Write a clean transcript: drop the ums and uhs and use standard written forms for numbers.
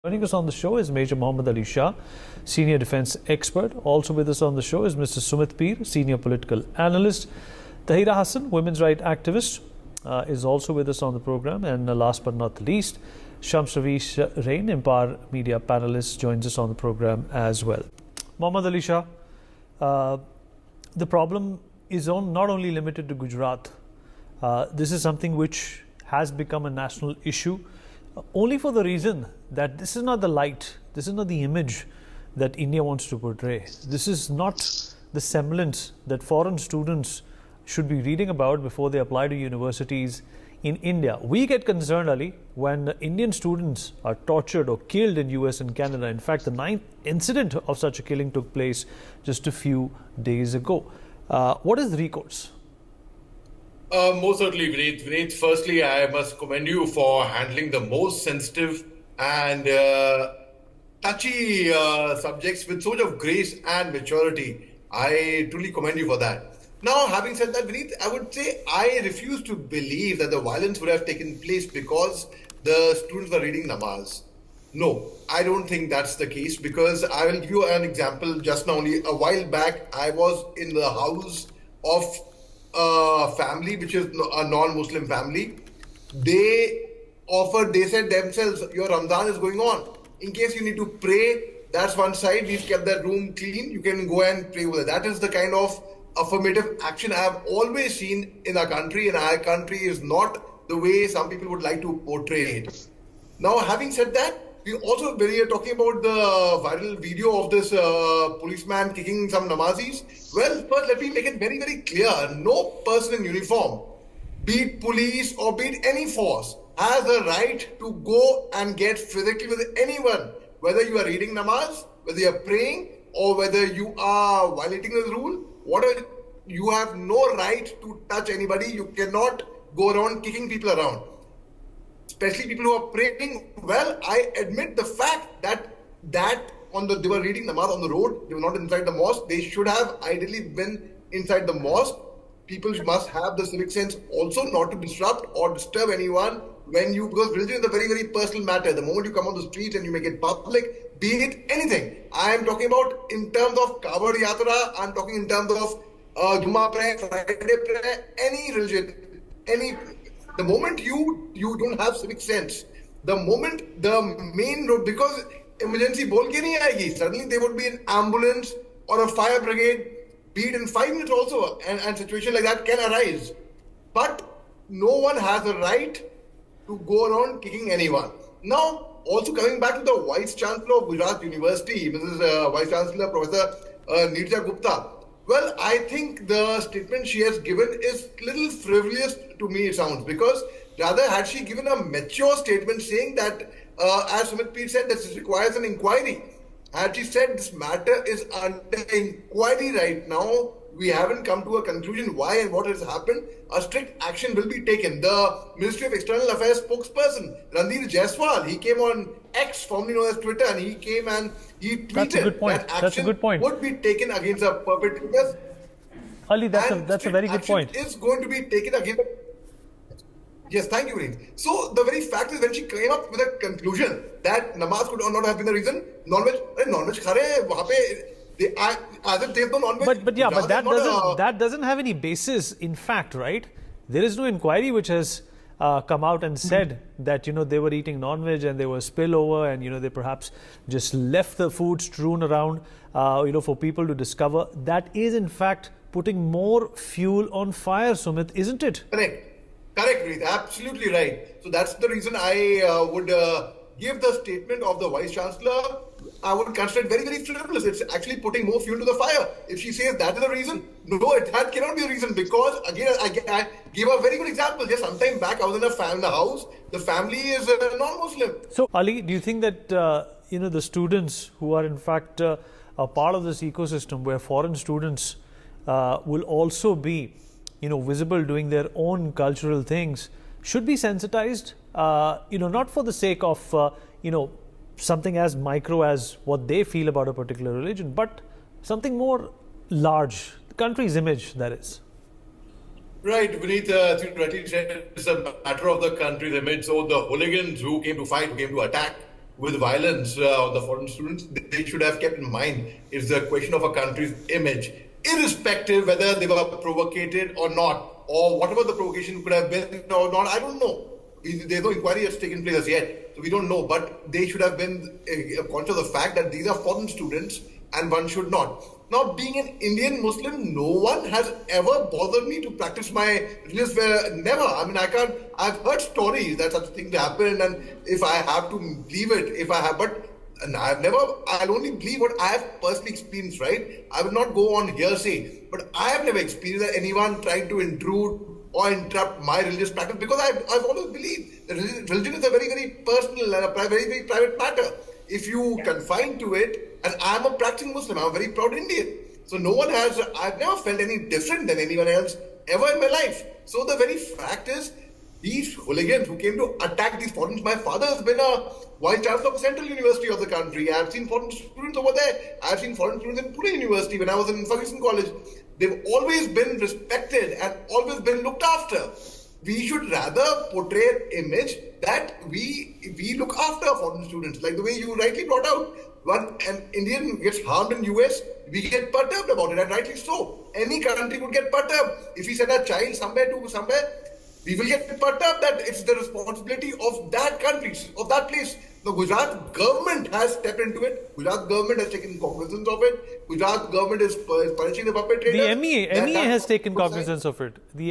Joining us on the show is Major Mohammed Ali Shah, Senior Defence Expert. Also with us on the show is Mr. Sumit Peer, Senior Political Analyst. Tahira Hassan, Women's Rights Activist, is also with us on the program. And last but not the least, Shams Ravish Rain, Empire Media Panelist, joins us on the program as well. Mohammed Ali Shah, the problem is not only limited to Gujarat. This is something which has become a national issue. Only for the reason that this is not the light, this is not the image that India wants to portray. This is not the semblance that foreign students should be reading about before they apply to universities in India. We get concerned, Ali, when Indian students are tortured or killed in US and Canada. In fact, the 9th incident of such a killing took place just a few days ago. What is the recourse? Most certainly, Vineet. Vineet, firstly, I must commend you for handling the most sensitive and touchy subjects with so much of grace and maturity. I truly commend you for that. Now, having said that, Vineet, I would say I refuse to believe that the violence would have taken place because the students were reading namaz. No, I don't think that's the case, because I will give you an example. Just now, only a while back, I was in the house of family which is a non-Muslim family. They said themselves, your Ramadan is going on. In case you need to pray, that's one side. We've kept that room clean. You can go and pray over there. That is the kind of affirmative action I have always seen in our country, and our country is not the way some people would like to portray it. Now, having said that, we also, when we are talking about the viral video of this policeman kicking some namazis, well, first let me make it very, very clear. No person in uniform, be it police or be it any force, has a right to go and get physically with anyone, whether you are reading namaz, whether you are praying, or whether you are violating the rule. Whatever, you have no right to touch anybody. You cannot go around kicking people around, especially people who are praying. Well, I admit the fact that they were reading namaz on the road. They were not inside the mosque. They should have ideally been inside the mosque. People must have the civic sense also not to disrupt or disturb anyone because religion is a very, very personal matter. The moment you come on the street and you make it public, be it anything. I am talking about in terms of Kavod Yatra. I am talking in terms of Juma prayer, Friday prayer, any religion, the moment you don't have civic sense, the moment the main road, because emergency bol ke nahi aayegi, suddenly there would be an ambulance or a fire brigade, be it in 5 minutes also, and situation like that can arise. But no one has a right to go around kicking anyone. Now, also coming back to the Vice Chancellor of Gujarat University, Mrs. Vice Chancellor Professor Nirja Gupta. Well, I think the statement she has given is little frivolous to me, it sounds, because rather had she given a mature statement saying that, as Sumit Peer said, this requires an inquiry. Had she said this matter is under inquiry right now, we haven't come to a conclusion why and what has happened, a strict action will be taken. The Ministry of External Affairs spokesperson, Ranveer Jaiswal, he came on X, formerly known as Twitter, and he came and he tweeted that action would be taken against the perpetrators. Ali, that's a very good point. Is going to be taken against. Yes, thank you, Vineet. So the very fact is, when she came up with a conclusion that namaz could not have been the reason, non-veg khare wahan pe as if there's no non-veg. But that doesn't have any basis in fact, right? There is no inquiry which has come out and said that they were eating non-veg and there was spillover and they perhaps just left the food strewn around for people to discover. That is in fact putting more fuel on fire, Sumit, isn't it? Correct, Preet. Absolutely right. So that's the reason I would give the statement of the Vice Chancellor, I would consider it very, very frivolous. It's actually putting more fuel to the fire. If she says that is the reason, no, that cannot be the reason, because again, I gave a very good example. Just some time back, I was in a house. The family is non-Muslim. So, Ali, do you think that the students who are in fact a part of this ecosystem where foreign students will also be visible doing their own cultural things, should be sensitized, not for the sake of, something as micro as what they feel about a particular religion, but something more large, the country's image, that is. Right, Vineet, you rightly said, it's a matter of the country's image. So the hooligans who came to fight, who came to attack, with violence on the foreign students, they should have kept in mind it's the question of a country's image, irrespective whether they were provocated or not, or whatever the provocation could have been or not. I don't know. There's no inquiry that's taken place as yet, so we don't know. But they should have been conscious of the fact that these are foreign students and one should not. Now, being an Indian Muslim, no one has ever bothered me to practice my religious never. I mean, I can't. I've heard stories that such things happen, and if I have to believe it, if I have, but and I've never. I'll only believe what I have personally experienced. Right? I will not go on hearsay, but I have never experienced anyone trying to intrude or interrupt my religious practice, because I've always believed that religion is a very, very personal and a very, very private matter. If you confine to it, and I'm a practicing Muslim, I'm a very proud Indian. So no one has, I've never felt any different than anyone else ever in my life. So the very fact is, these hooligans who came to attack these foreigners, my father has been a vice chancellor of a central university of the country. I've seen foreign students over there. I've seen foreign students in Pune University when I was in Ferguson College. They've always been respected and always been looked after. We should rather portray an image that we look after foreign students, like the way you rightly brought out. When an Indian gets harmed in US, we get perturbed about it, and rightly so. Any country would get perturbed. If we send a child somewhere to somewhere, we will get perturbed that it's the responsibility of that country, of that place. The Gujarat government has stepped into it. Gujarat government has taken cognizance of it. Gujarat government is punishing the perpetrator. The MEA has taken cognizance of it. The